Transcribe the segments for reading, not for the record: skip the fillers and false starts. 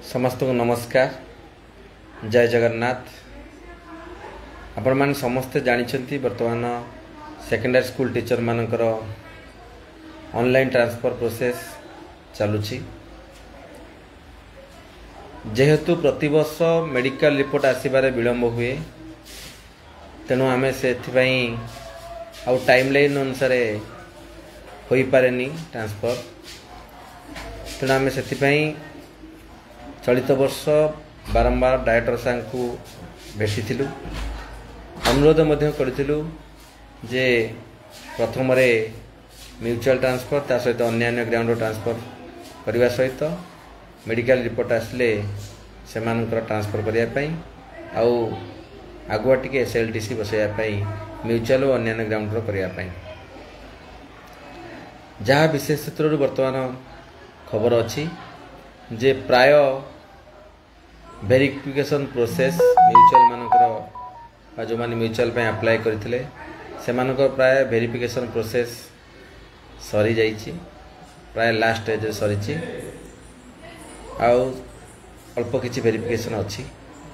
समस्त को नमस्कार। जय जगन्नाथ। आपण मान समस्ते जानिछंती वर्तमान सेकेंडरी स्कूल टीचर मानकर ऑनलाइन ट्रांसफर प्रोसेस चलुछि। जेहेतु प्रतिवर्ष मेडिकल रिपोर्ट आसबार विलंब हुए, तेणु आम से टाइम लाइन अनुसार हो पारे ट्रांसफर। तेणु आम से चलित वर्ष बारंबार डायरेक्टर साहब को भेटिलु, अनुरोध करूँ जे प्रथम म्यूचुअल ट्रांसफर ता सहित अन्य ग्राउंड ट्रांसफर करने सहित मेडिकल रिपोर्ट आसले से ट्रांसफर करने आउ आगुआ टी SLTC बसैयापाई म्यूचुअल और अन्य ग्राउंड करने जहाँ विशेष क्षेत्र वर्तमान खबर अच्छी जे प्राय वेरिफिकेशन प्रोसेस म्यूचुअल मानकर जो माने म्यूचुअल पे अप्लाई करथिले सेमानकर प्राय वेरिफिकेशन प्रोसेस सरी जाइछि, प्राय लास्ट स्टेज सरीछि। आउ अल्प किछि वेरिफिकेशन अछि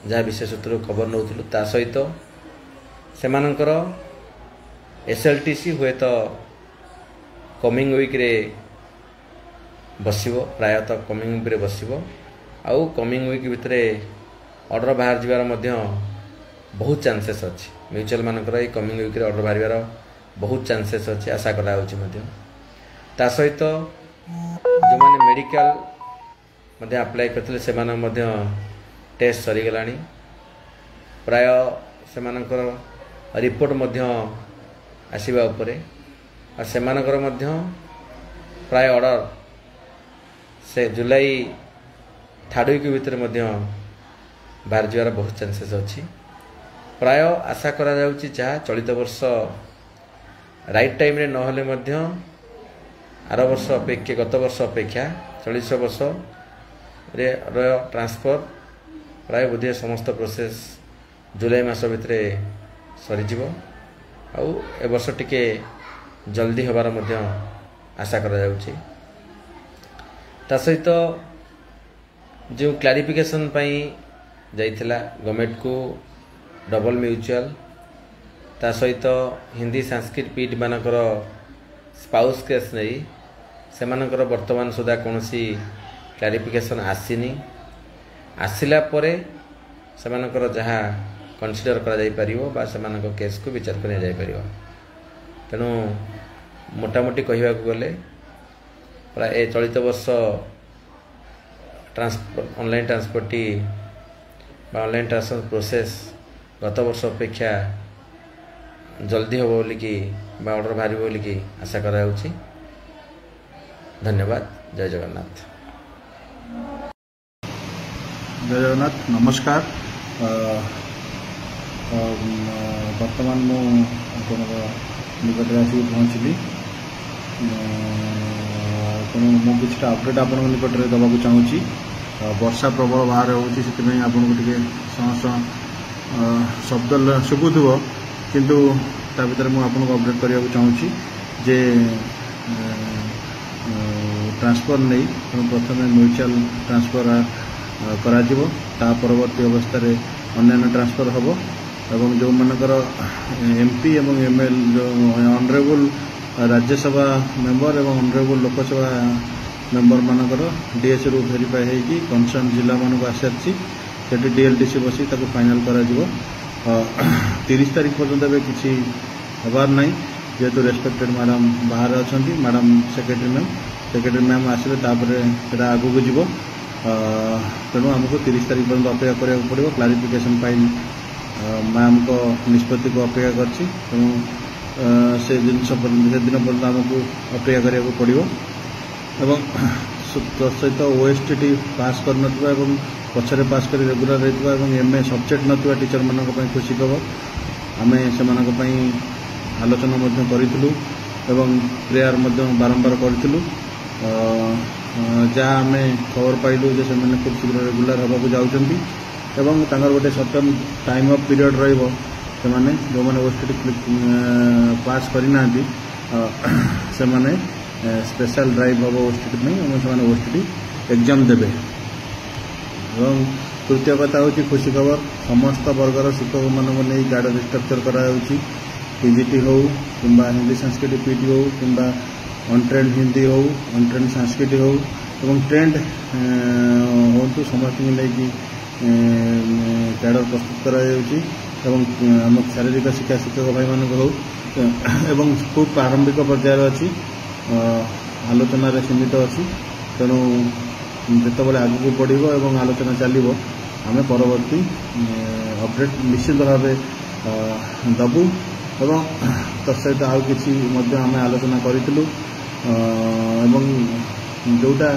जहाँ विशेष सूत्र खबर नौथिलु। ता सहित सेमानकर SLTC हुए तो कमिंग वीक रे बसिबो, प्रायतः कमिंग वीक रे बसिबो। आउ कमिंग वीक भितर ऑर्डर बाहर जीवार मध्य बहुत चांसेस अच्छी। म्यूचुअल मानकर ये कमिंग वीक रे ऑर्डर बाहर बहुत चांसेस अच्छी, आशा करा होची मध्य। ता सहित जो माने मेडिकल मध्य अप्लाई करथिले सेमान मध्य टेस्ट सरी गलानी, प्राय सेमानकर रिपोर्ट मध्य आसीबा उपरे आ सेमानकर मध्य प्राय ऑर्डर से जुलाई 3rd वीक भितर बाहर जीवार बहुत चांसेस अच्छी। प्राय आशा करा जाउची जहाँ चलित वर्ष राइट टाइम रे नहले मध्य आर वर्ष अपेक्षा गत वर्ष अपेक्षा 40 वर्ष रे ट्रांसफर प्राय बोधे समस्त प्रोसेस जुलाई मास भितर सरीजिवो। आउ ए वर्ष टिके जल्दी होबार मध्य आशा करा जाउची। ता सहित जो क्लारिफिकेशन पाई जाइथिला गवर्नमेंट को डबल म्यूचुअल, ता सहित हिंदी संस्कृत पीठ मानकर स्पाउस केस नहीं से मानकर वर्तमान सुधा कौन क्लारिफिकेशन आसीनी। आसिला परे से मानकर जहाँ कंसीडर करा जाई परिवो बा से मानकर केस को विचार करा जाई परिवो। तेणु मोटामोटी कहवा गले प्राय चलित वर्ष online transfer T online transfer process गत वर्ष अपेक्षा जल्दी हो बोली कि ऑर्डर बाहर बोली कि आशा करा होची। धन्यवाद। जय जगन्नाथ। जय जगन्नाथ। नमस्कार। वर्तमान मु निकट आसिक पहुँचली, तेणु मुझे किसी अपडेट आप निकट में देवाक चाहूँगी। वर्षा प्रबल बाहर होती से आपको टे शब्द शुभुव किंतु ता भीतर मुझे अपडेट करने चाहूँगी जे ट्रांसफर नहीं प्रथम म्यूचुअल ट्रांसफर करा परवर्ती अवस्था अन्य ट्रांसफर हम एवं जो मानकर MP एवं ML जो ऑनरेबल राज्यसभा मेंबर एवं ऑनरेबल लोकसभा मेंबर मानकर DS रु वेरीफाई होगी कंसर्न जिला मान को आसी DLTC बसी फाइनाल कर 30 तारीख पर्यटन किसी हबार ना, जेहेतु रेस्पेक्टेड मैडम बाहर अच्छा मैडम सेक्रेटरी मैम आसले आगू को जीव। तेणु आमको 30 तारीख पर्यटन अपेक्षा करा पड़ो। क्लारिफिकेशन पाई मैम को निष्पत्ति को अपेक्षा करछि। तेणु से दिन पर्यटन आमको अपेक्षा करा पड़ो। एवं सहित OSTT पास कर पछरे पास कर रेगुलर रही MA सब्जेक्ट ना टीचर मान खुशी खबर आम से आलोचना करूँ एवं प्रेयर बारंबार करूँ। जहाँ आम खबर पाइलु जे से खूब शीघ्र रेगुलर होगा जाऊँगी एवं गोटे सर्टन टाइम ऑफ पीरियड रही जो मैंने OSTT पास करना से स्पेशल ड्राइव हम OSTT नहीं से OSTT एग्जाम देवे। ଏବଂ ତୃତୀୟ କଥା ହେଉଛି ଖୁସି ଖବର, ସମସ୍ତ ବର୍ଗର ଶିକ୍ଷକମାନଙ୍କୁ ନେଇ ଗାର୍ଡ ରିଷ୍ଟ୍ରକ୍ଚର କରାଯାଉଛି। ପିଜିଟି ହେଉ କିମ୍ବା ହିନ୍ଦୀ ସଂସ୍କୃତି ପିଟି ହେଉ କିମ୍ବା ଅନଟ୍ରେଣ୍ଡ ହିନ୍ଦୀ ହେଉ ଅନଟ୍ରେଣ୍ଡ ସଂସ୍କୃତି ହେଉ ଏବଂ ଟ୍ରେଣ୍ଡ ହୁଅନ୍ତୁ, ସମସ୍ତଙ୍କୁ ନେଇକି କ୍ୟାଡର ପ୍ରସ୍ତୁତ କରାଯାଉଛି। ଏବଂ ଆମ ଶାରୀରିକ ଶିକ୍ଷା ଶିକ୍ଷକ ଭାଇମାନଙ୍କୁ ହେଉ ଏବଂ ଖୁବ୍ ପ୍ରାରମ୍ଭିକ ପର୍ଯ୍ୟାୟରେ ଅଛି, ଆଲୋଚନାରେ ସୀମିତ ଅଛି। ତେଣୁ ଯେତେବେଳେ ଆଗକୁ ବଢ଼ିବ ଏବଂ ଆଲୋଚନା ଚାଲିବ ଆମେ ପରବର୍ତ୍ତୀ ଅପଡେଟ୍ ନିଶ୍ଚିତ ଭାବେ ଦେବୁ। ଏବଂ ତତ୍ସହିତ ଆଉ କିଛି ମଧ୍ୟ ଆମେ ଆଲୋଚନା କରିଥିଲୁ ଏବଂ ଯେଉଁଟା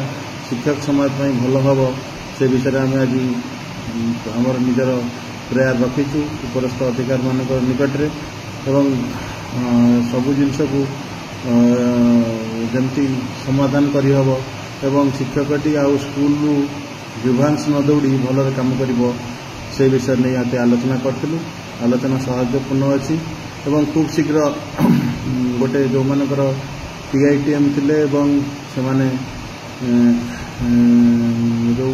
ଶିକ୍ଷକ ସମାଜ ପାଇଁ ଭଲ ହେବ ସେ ବିଷୟରେ ଆମେ ଆଜି ଆମର ନିଜର ପ୍ରେୟାର ରଖିଛୁ ଉପରସ୍ଥ ଅଧିକାରୀମାନଙ୍କ ନିକଟରେ। ଏବଂ ସବୁ ଜିନିଷକୁ ଯେମିତି ସମାଧାନ କରିହେବ ଏବଂ ଶିକ୍ଷକଟି ଆଉ ସ୍କୁଲରୁ ଗ୍ରିଭାନ୍ସ ନ ଦୌଡ଼ି ଭଲରେ କାମ କରିବ ସେ ବିଷୟରେ ନେଇ ଆଜି ଆଲୋଚନା କରିଥିଲୁ। ଆଲୋଚନା ସୌହାର୍ଦ୍ଦ୍ୟପୂର୍ଣ୍ଣ ଅଛି ଏବଂ ଖୁବ୍ ଶୀଘ୍ର ଗୋଟେ ଯେଉଁମାନଙ୍କର PITM ଥିଲେ ଏବଂ ସେମାନେ ଯେଉଁ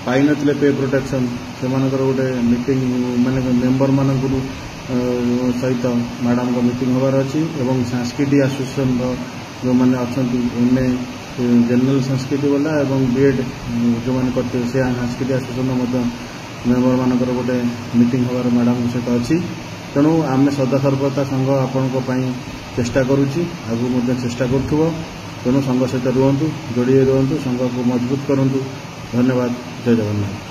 ପାଇନଥିଲେ ପେ ପ୍ରୋଟେକ୍ସନ୍ ସେମାନଙ୍କର ଗୋଟେ ମିଟିଂ ମାନେ ମେମ୍ବରମାନଙ୍କର ସହିତ ମ୍ୟାଡ଼ାମଙ୍କ ମିଟିଂ ହେବାର ଅଛି। ଏବଂ ସାଂସ୍କୃତିକ ଆସୋସିଏସନର ଯେଉଁମାନେ ଅଛନ୍ତି ଜେନେରାଲ ସଂସ୍କୃତି ବାଲା ଏବଂ ବିଏଡ୍ ଯେଉଁମାନେ କରିଥିବେ ସେ ସାଂସ୍କୃତିକ ଆସୋସିଏସନର ମଧ୍ୟ ମେମ୍ବରମାନଙ୍କର ଗୋଟେ ମିଟିଂ ହେବାର ମ୍ୟାଡ଼ାମଙ୍କ ସହିତ ଅଛି। ତେଣୁ ଆମେ ସଦାସର୍ବଦା ସଂଘ ଆପଣଙ୍କ ପାଇଁ ଚେଷ୍ଟା କରୁଛି, ଆଗକୁ ମଧ୍ୟ ଚେଷ୍ଟା କରୁଥିବ। ତେଣୁ ସଂଘ ସହିତ ରୁହନ୍ତୁ, ଯୋଡ଼ି ରୁହନ୍ତୁ, ସଂଘକୁ ମଜବୁତ କରନ୍ତୁ। ଧନ୍ୟବାଦ। ଜୟ ଜଗନ୍ନାଥ।